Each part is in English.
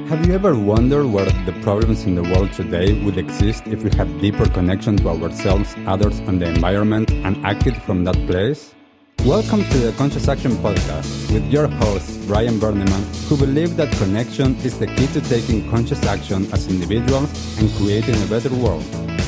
Have you ever wondered where the problems in the world today would exist if we had deeper connection to ourselves, others, and the environment and acted from that place? Welcome to the Conscious Action Podcast with your host, Brian Berneman, who believe that connection is the key to taking conscious action as individuals and creating a better world.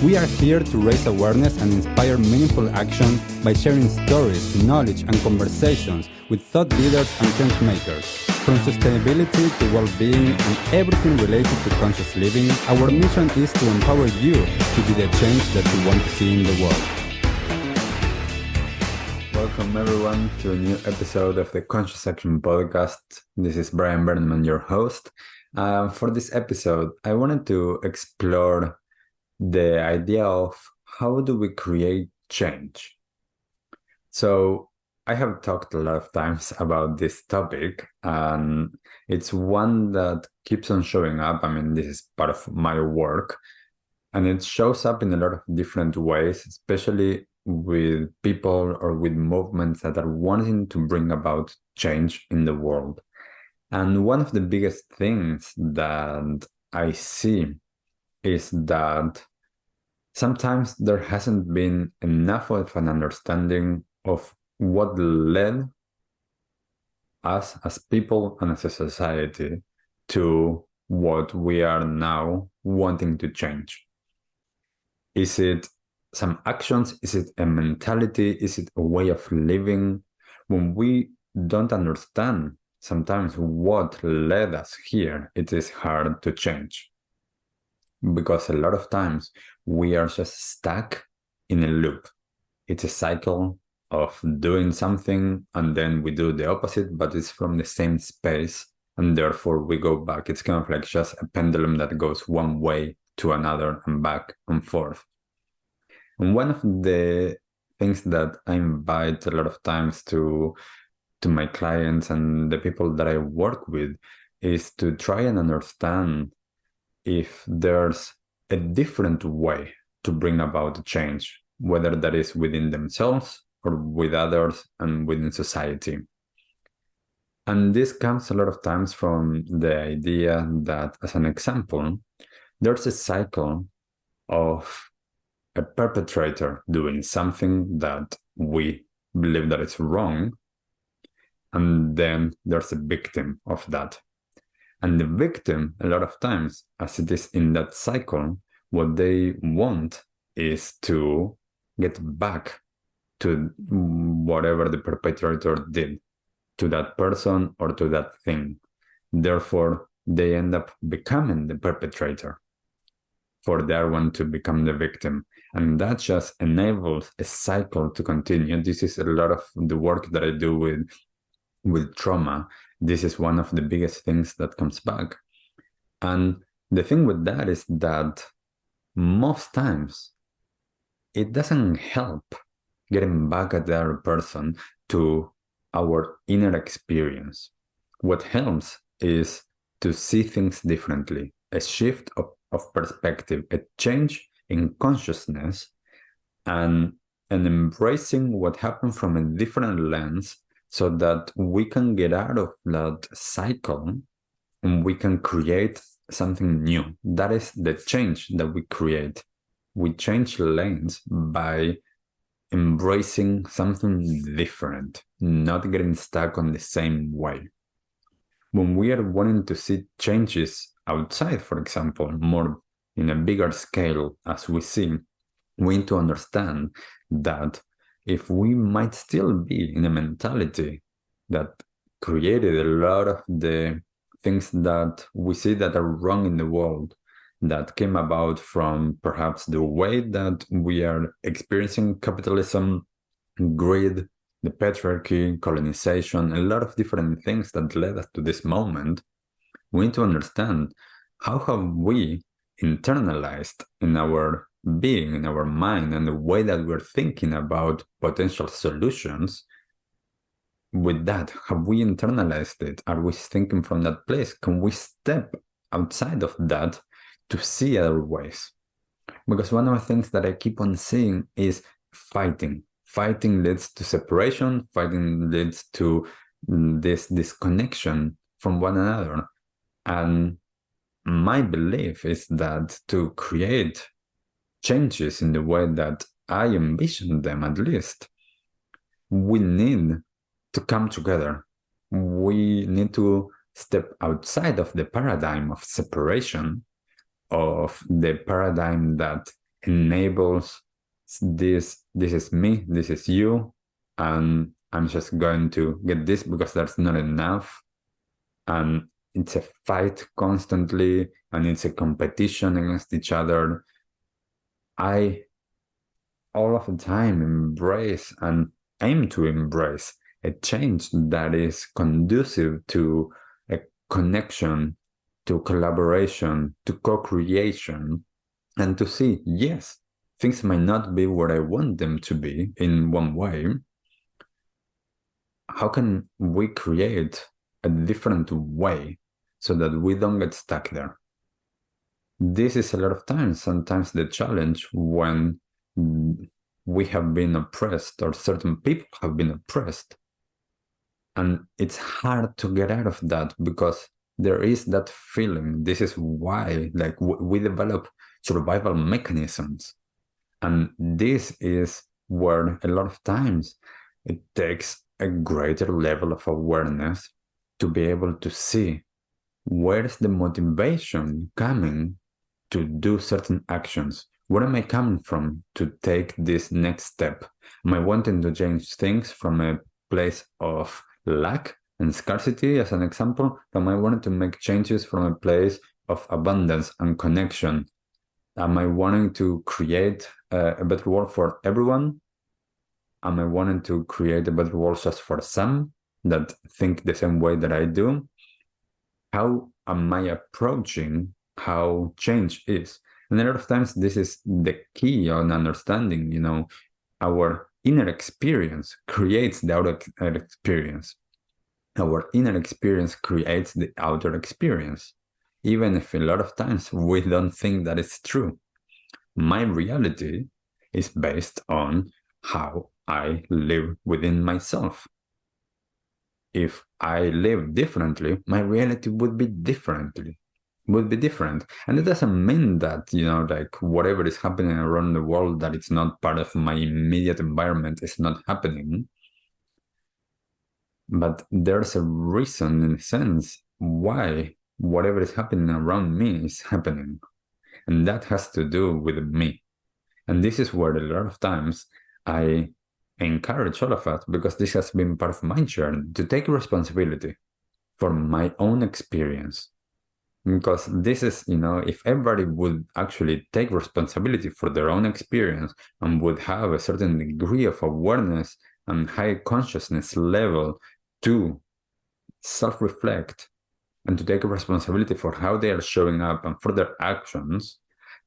We are here to raise awareness and inspire meaningful action by sharing stories, knowledge, and conversations with thought leaders and change makers. From sustainability to well-being and everything related to conscious living, our mission is to empower you to be the change that you want to see in the world. Welcome everyone to a new episode of the Conscious Action Podcast. This is Brian Berneman, your host. For this episode, I wanted to explore the idea of how do we create change. So I have talked a lot of times about this topic, and it's one that keeps on showing up. I mean, this is part of my work, and it shows up in a lot of different ways, especially with people or with movements that are wanting to bring about change in the world. And one of the biggest things that I see is that sometimes there hasn't been enough of an understanding of what led us as people and as a society to what we are now wanting to change. Is it some actions? Is it a mentality? Is it a way of living? When we don't understand sometimes what led us here, it is hard to change. Because a lot of times we are just stuck in a loop. It's a cycle of doing something and then we do the opposite, but it's from the same space and therefore we go back. It's kind of like just a pendulum that goes one way to another and back and forth. And one of the things that I invite a lot of times to my clients and the people that I work with is to try and understand if there's a different way to bring about change, whether that is within themselves or with others and within society. And this comes a lot of times from the idea that, as an example, there's a cycle of a perpetrator doing something that we believe that it's wrong, and then there's a victim of that. And the victim, a lot of times, as it is in that cycle, what they want is to get back to whatever the perpetrator did to that person or to that thing. Therefore, they end up becoming the perpetrator for their one to become the victim. And that just enables a cycle to continue. This is a lot of the work that I do with trauma. This is one of the biggest things that comes back. And the thing with that is that most times it doesn't help getting back at the other person to our inner experience. What helps is to see things differently, a shift of perspective, a change in consciousness, and embracing what happened from a different lens, so that we can get out of that cycle and we can create something new. That is the change that we create. We change lanes by embracing something different, not getting stuck on the same way. When we are wanting to see changes outside, for example, more in a bigger scale as we see, we need to understand that if we might still be in a mentality that created a lot of the things that we see that are wrong in the world, that came about from perhaps the way that we are experiencing capitalism, greed, the patriarchy, colonization, a lot of different things that led us to this moment, we need to understand how have we internalized in our being, in our mind, and the way that we're thinking about potential solutions. With that, have we internalized it? Are we thinking from that place? Can we step outside of that to see other ways? Because one of the things that I keep on seeing is fighting. Fighting leads to separation. Fighting leads to this disconnection from one another. And my belief is that to create changes in the way that I envision them, at least, we need to come together. We need to step outside of the paradigm of separation, of the paradigm that enables this is me, this is you, and I'm just going to get this because that's not enough. And it's a fight constantly, and it's a competition against each other. I all of the time embrace and aim to embrace a change that is conducive to a connection, to collaboration, to co-creation, and to see, yes, things might not be where I want them to be in one way. How can we create a different way so that we don't get stuck there? This is a lot of times, sometimes the challenge when we have been oppressed or certain people have been oppressed. And it's hard to get out of that because there is that feeling. This is why we develop survival mechanisms. And this is where a lot of times it takes a greater level of awareness to be able to see where's the motivation coming to do certain actions. Where am I coming from to take this next step? Am I wanting to change things from a place of lack and scarcity, as an example? Am I wanting to make changes from a place of abundance and connection? Am I wanting to create a better world for everyone? Am I wanting to create a better world just for some that think the same way that I do? How am I approaching how change is? And a lot of times this is the key on understanding, our inner experience creates the outer experience. Our inner experience creates the outer experience, even if a lot of times we don't think that it's true. My reality is based on how I live within myself. If I live differently, my reality would be different. And it doesn't mean that, whatever is happening around the world, that it's not part of my immediate environment, is not happening. But there's a reason, in a sense, why whatever is happening around me is happening. And that has to do with me. And this is where a lot of times I encourage all of us, because this has been part of my journey, to take responsibility for my own experience. Because this is, if everybody would actually take responsibility for their own experience and would have a certain degree of awareness and high consciousness level to self-reflect and to take responsibility for how they are showing up and for their actions,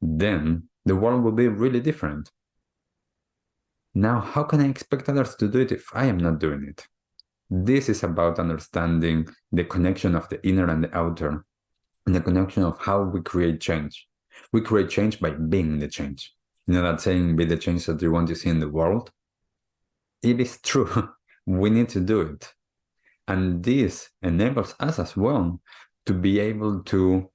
then the world will be really different. Now, how can I expect others to do it if I am not doing it? This is about understanding the connection of the inner and the outer, and the connection of how we create change. We create change by being the change. That saying, be the change that you want to see in the world? It is true. We need to do it. And this enables us as well to be able to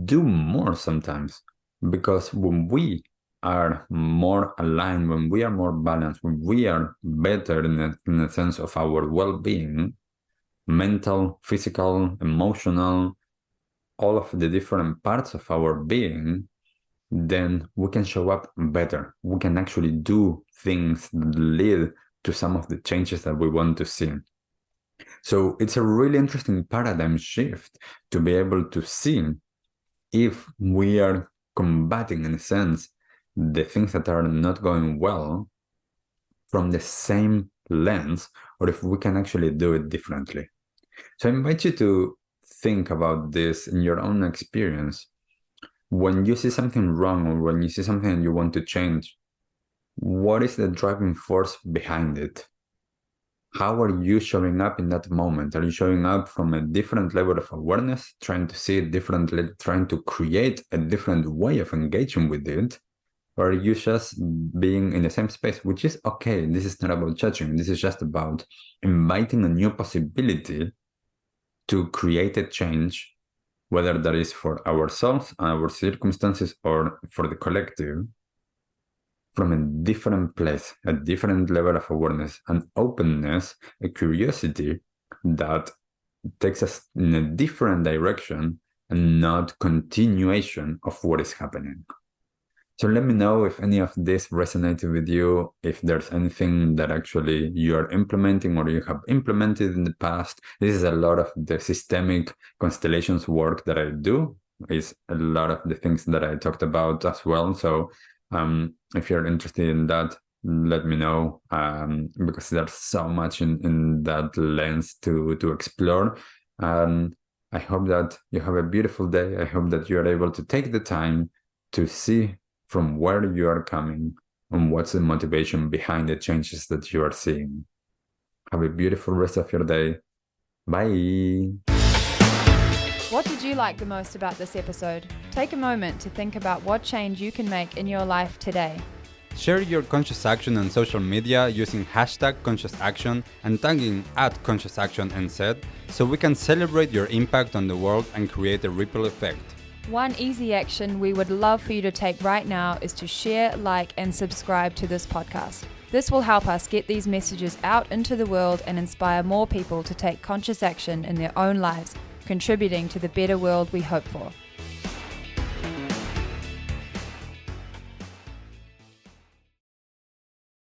do more sometimes. Because when we are more aligned, when we are more balanced, when we are better in the sense of our well-being, mental, physical, emotional, all of the different parts of our being, then we can show up better. We can actually do things that lead to some of the changes that we want to see. So it's a really interesting paradigm shift to be able to see if we are combating, in a sense, the things that are not going well from the same lens, or if we can actually do it differently. So I invite you to think about this in your own experience. When you see something wrong, or when you see something you want to change, what is the driving force behind it? How are you showing up in that moment? Are you showing up from a different level of awareness, trying to see it differently, trying to create a different way of engaging with it? Or are you just being in the same space, which is okay? This is not about judging. This is just about inviting a new possibility to create a change whether that is for ourselves, our circumstances, or for the collective, from a different place, a different level of awareness, an openness, a curiosity that takes us in a different direction and not continuation of what is happening. So let me know if any of this resonated with you, if there's anything that actually you are implementing or you have implemented in the past. This is a lot of the systemic constellations work that I do, is a lot of the things that I talked about as well. So if you're interested in that, let me know, because there's so much in that lens to explore. I hope that you have a beautiful day. I hope that you are able to take the time to see from where you are coming and what's the motivation behind the changes that you are seeing. Have a beautiful rest of your day. Bye. What did you like the most about this episode? Take a moment to think about what change you can make in your life today. Share your conscious action on social media using #ConsciousAction and tagging @ConsciousActionNZ so we can celebrate your impact on the world and create a ripple effect. One easy action we would love for you to take right now is to share, like, and subscribe to this podcast. This will help us get these messages out into the world and inspire more people to take conscious action in their own lives, contributing to the better world we hope for.